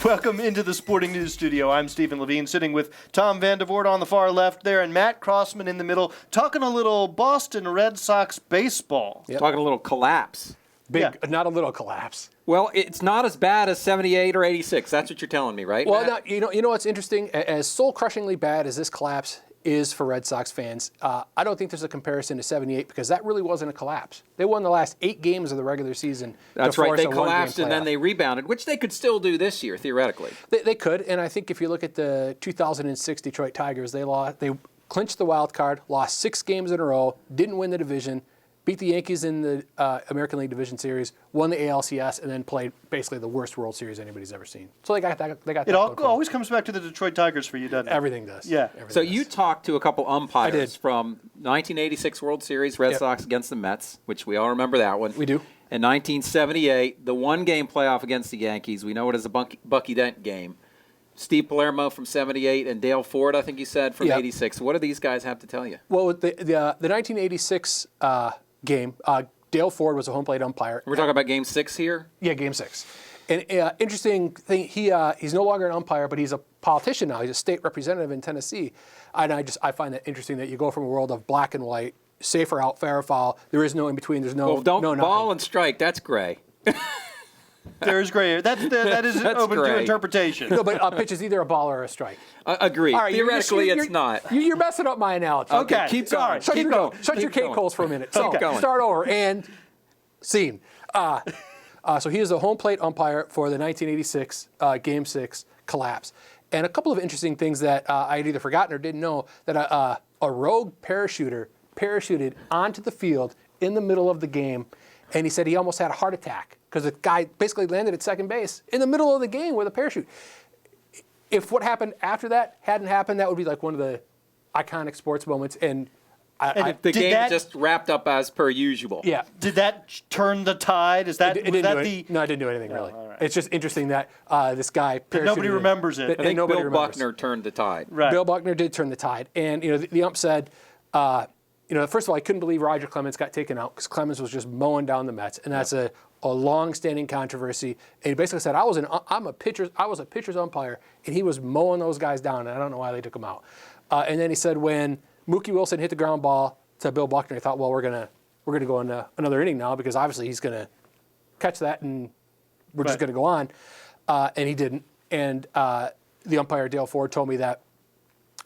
Welcome into the Sporting News Studio. I'm Stephen Levine, sitting with Tom Vandervoort on the far left there and Matt Crossman in the middle, talking a little Boston Red Sox baseball. Yep. Talking a little collapse. Not a little collapse. Well, it's not as bad as 78 or 86. That's what you're telling me, right? Well, you know what's interesting? As soul-crushingly bad as this collapse is for Red Sox fans, I don't think there's a comparison to 78 because that really wasn't a collapse. They won the last 8 games of the regular season. That's right. They collapsed and then they rebounded, which they could still do this year, theoretically. They could, and I think if you look at the 2006 Detroit Tigers, they clinched the wild card, lost 6 games in a row, didn't win the division, beat the Yankees in the American League Division Series, won the ALCS, and then played basically the worst World Series anybody's ever seen. So they got that. It always comes back to the Detroit Tigers for you, doesn't it? Everything does. Yeah. So you talked to a couple umpires from 1986 World Series, Red Sox against the Mets, which we all remember that one. We do. In 1978, the one-game playoff against the Yankees, we know it as a Bucky Dent game. Steve Palermo from 78 and Dale Ford, I think you said, from 86. What do these guys have to tell you? Well, the 1986 game, Dale Ford was a home plate umpire. We're talking about Game 6 here? Yeah, Game 6. And interesting thing, he's no longer an umpire, but he's a politician now. He's a state representative in Tennessee. And I find that interesting that you go from a world of black and white, safer out, fair or foul. There is no in between. There's no. Well, don't no ball and strike. That's gray. There is gray. That is open to interpretation. No, but a pitch is either a ball or a strike. Agreed. All right, theoretically, it's not. You're messing up my analogy. Okay, keep going. Shut your cake holes for a minute. So start over and scene. So he is a home plate umpire for the 1986 Game 6 collapse. And a couple of interesting things that I had either forgotten or didn't know, that a rogue parachuter parachuted onto the field in the middle of the game, and he said he almost had a heart attack because the guy basically landed at second base in the middle of the game with a parachute. If what happened after that hadn't happened, that would be like one of the iconic sports moments. And the game just wrapped up as per usual. Yeah. Did that turn the tide? No, it didn't do anything really. All right. It's just interesting that this guy parachuted. Nobody remembers it. I think Bill Buckner turned the tide. Right. Bill Buckner did turn the tide. And the ump said, first of all, I couldn't believe Roger Clemens got taken out because Clemens was just mowing down the Mets, and that's a long-standing controversy. And he basically said, I was a pitcher's umpire, and he was mowing those guys down, and I don't know why they took him out. And then he said when Mookie Wilson hit the ground ball to Bill Buckner, he thought, well, we're gonna go into another inning now because obviously he's gonna catch that, and we're just gonna go on. And he didn't. And the umpire Dale Ford told me that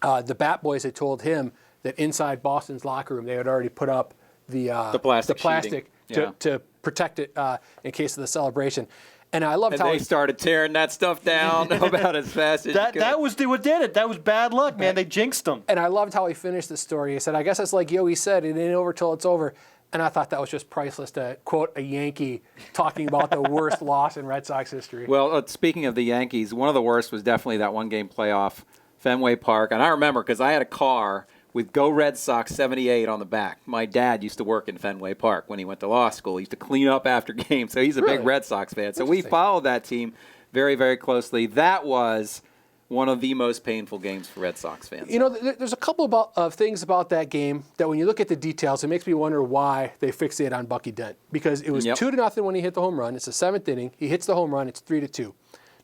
the Bat Boys had told him that inside Boston's locker room they had already put up the plastic to protect it in case of the celebration. And I loved how they started tearing that stuff down about as fast as you could. That was what did it. That was bad luck, man. They jinxed them. And I loved how he finished the story. He said, I guess it's like Yogi said, it ain't over till it's over. And I thought that was just priceless to quote a Yankee talking about the worst loss in Red Sox history. Well, speaking of the Yankees, one of the worst was definitely that one-game playoff, Fenway Park. And I remember because I had a car with Go Red Sox 78 on the back. My dad used to work in Fenway Park when he went to law school. He used to clean up after games, so he's a big Red Sox fan. So we followed that team very, very closely. That was one of the most painful games for Red Sox fans. There's a couple of things about that game that when you look at the details, it makes me wonder why they fixate on Bucky Dent. Because it was 2-0 when he hit the home run. It's the 7th inning. He hits the home run. It's 3-2.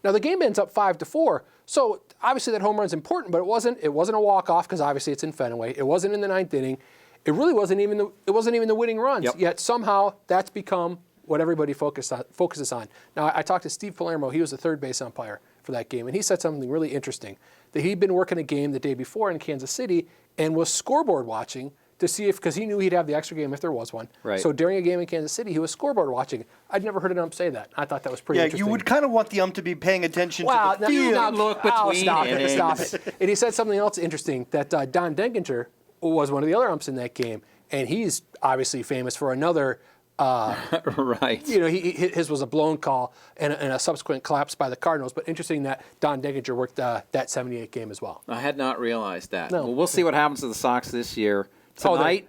Now the game ends up 5-4. So obviously that home run's important, but it wasn't a walk-off because obviously it's in Fenway. It wasn't in the 9th inning. It really wasn't even the winning runs. Yet somehow that's become what everybody focuses on. Now I talked to Steve Palermo. He was the third base umpire for that game, and he said something really interesting. That he'd been working a game the day before in Kansas City and was scoreboard watching to see because he knew he'd have the extra game if there was one. Right. So during a game in Kansas City, he was scoreboard watching. I'd never heard an ump say that. I thought that was pretty interesting. You would kind of want the ump to be paying attention to the field. Look between stop it. And he said something else interesting, that Don Denkinger was one of the other umps in that game, and he's obviously famous for another right. His was a blown call and a subsequent collapse by the Cardinals. But interesting that Don Denkinger worked that 78 game as well. I had not realized that. No. Well, we'll see what happens to the Sox this year. Tonight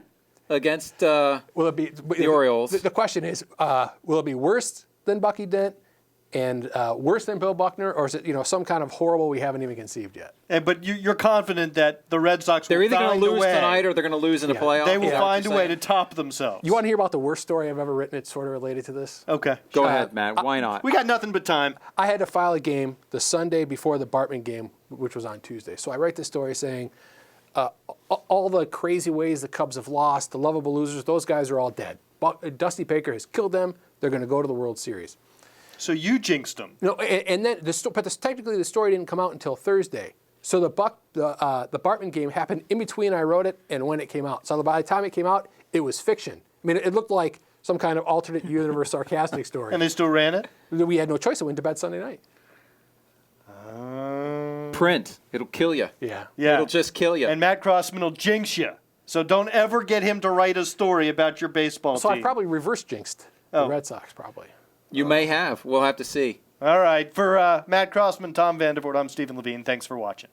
against will it be the Orioles. The question is, will it be worse than Bucky Dent? and worse than Bill Buckner, or is it some kind of horrible we haven't even conceived yet? But you're confident that the Red Sox They're will either going find to a lose way. tonight or they're going to lose in the playoffs. They will Is that what find a you're way saying? to top themselves. You want to hear about the worst story I've ever written? It's sort of related to this. Okay. Go ahead, Matt. Why not? We got nothing but time. I had to file a game the Sunday before the Bartman game, which was on Tuesday. So I write this story saying all the crazy ways the Cubs have lost, the lovable losers, those guys are all dead. Dusty Baker has killed them. They're going to go to the World Series. So you jinxed them. No, and then technically the story didn't come out until Thursday. So the Bartman game happened in between I wrote it and when it came out. So by the time it came out, it was fiction. I mean, it looked like some kind of alternate universe sarcastic story. And they still ran it? We had no choice. It went to bed Sunday night. Print. It'll kill you. Yeah. It'll just kill you. And Matt Crossman will jinx you. So don't ever get him to write a story about your baseball So team. I probably reverse jinxed the Red Sox, probably. You may have. We'll have to see. All right. For Matt Crossman, Tom Vandervoort, I'm Stephen Levine. Thanks for watching.